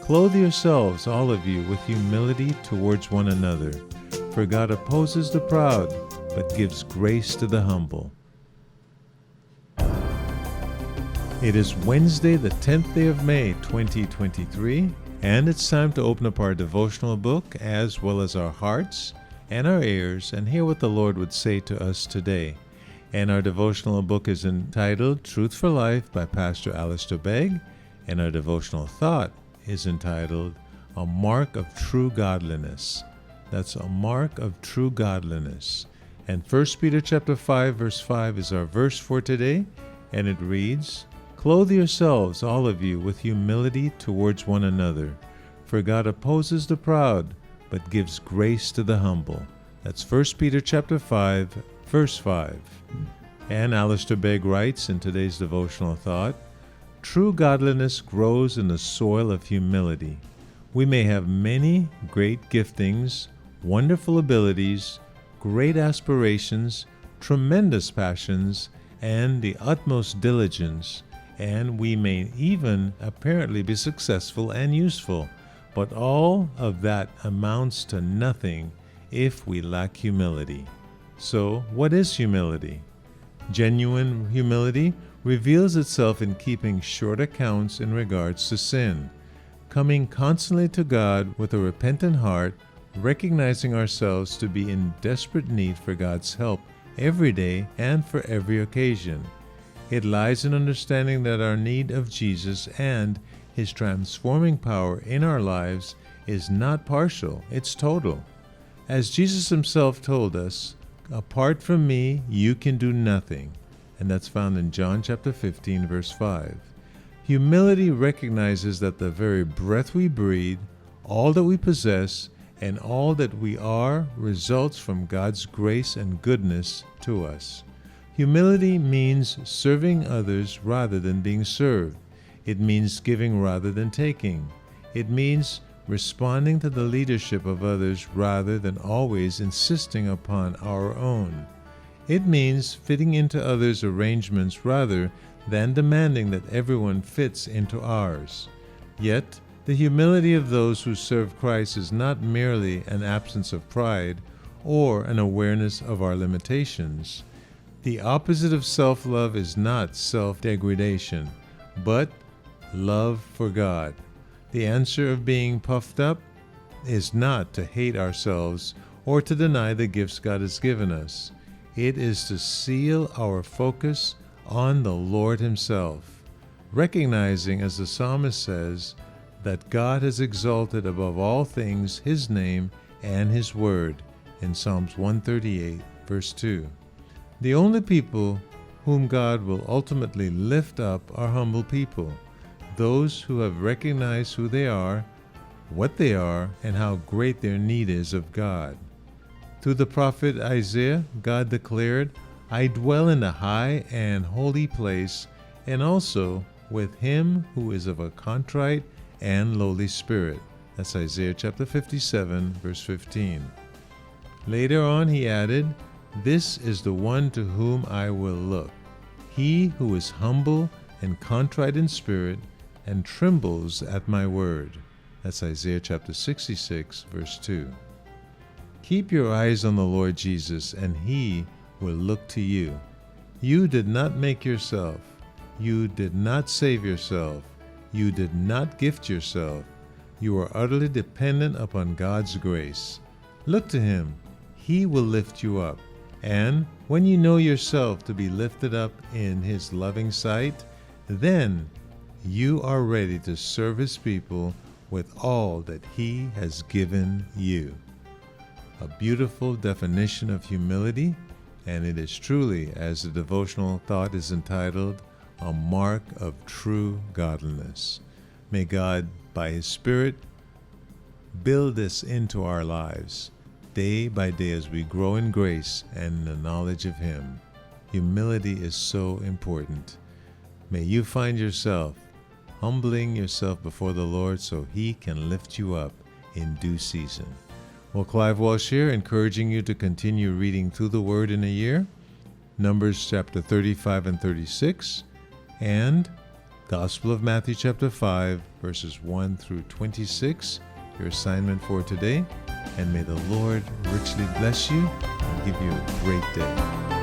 Clothe yourselves, all of you, with humility towards one another, for God opposes the proud, but gives grace to the humble. It is Wednesday, the 10th day of May, 2023, and it's time to open up our devotional book, as well as our hearts and our ears, and hear what the Lord would say to us today. And our devotional book is entitled Truth for Life by Pastor Alistair Begg, and our devotional thought is entitled A Mark of True Godliness. That's a mark of true godliness. And 1 Peter chapter 5, verse 5 is our verse for today, and it reads, Clothe yourselves, all of you, with humility towards one another, for God opposes the proud, but gives grace to the humble. That's 1 Peter chapter 5, verse 5. And Alistair Begg writes in today's devotional thought, True godliness grows in the soil of humility. We may have many great giftings, wonderful abilities, great aspirations, tremendous passions, and the utmost diligence, and we may even apparently be successful and useful, but all of that amounts to nothing if we lack humility. So, what is humility? Genuine humility reveals itself in keeping short accounts in regards to sin, coming constantly to God with a repentant heart, recognizing ourselves to be in desperate need for God's help every day and for every occasion. It lies in understanding that our need of Jesus and His transforming power in our lives is not partial, it's total. As Jesus Himself told us, apart from me, you can do nothing. And that's found in John chapter 15, verse 5. Humility recognizes that the very breath we breathe, all that we possess, and all that we are results from God's grace and goodness to us. Humility means serving others rather than being served. It means giving rather than taking. It means responding to the leadership of others rather than always insisting upon our own. It means fitting into others' arrangements rather than demanding that everyone fits into ours. Yet, the humility of those who serve Christ is not merely an absence of pride or an awareness of our limitations. The opposite of self-love is not self-degradation, but love for God. The answer of being puffed up is not to hate ourselves or to deny the gifts God has given us. It is to seal our focus on the Lord Himself, recognizing, as the psalmist says, that God has exalted above all things His name and His word in Psalms 138, verse 2. The only people whom God will ultimately lift up are humble people, those who have recognized who they are, what they are, and how great their need is of God. Through the prophet Isaiah, God declared, I dwell in the high and holy place, and also with him who is of a contrite and lowly spirit. That's Isaiah chapter 57, verse 15. Later on he added, This is the one to whom I will look, he who is humble and contrite in spirit, and trembles at my word. That's Isaiah chapter 66, verse 2. Keep your eyes on the Lord Jesus, and He will look to you. You did not make yourself. You did not save yourself. You did not gift yourself. You are utterly dependent upon God's grace. Look to Him. He will lift you up. And when you know yourself to be lifted up in His loving sight, then you are ready to serve His people with all that He has given you. A beautiful definition of humility, and it is truly, as the devotional thought is entitled, a mark of true godliness. May God, by His Spirit, build this into our lives, day by day as we grow in grace and in the knowledge of Him. Humility is so important. May you find yourself humbling yourself before the Lord so He can lift you up in due season. Well, Clive Walsh here, encouraging you to continue reading through the Word in a year, Numbers chapter 35 and 36, and Gospel of Matthew chapter 5, verses 1 through 26, your assignment for today. And may the Lord richly bless you and give you a great day.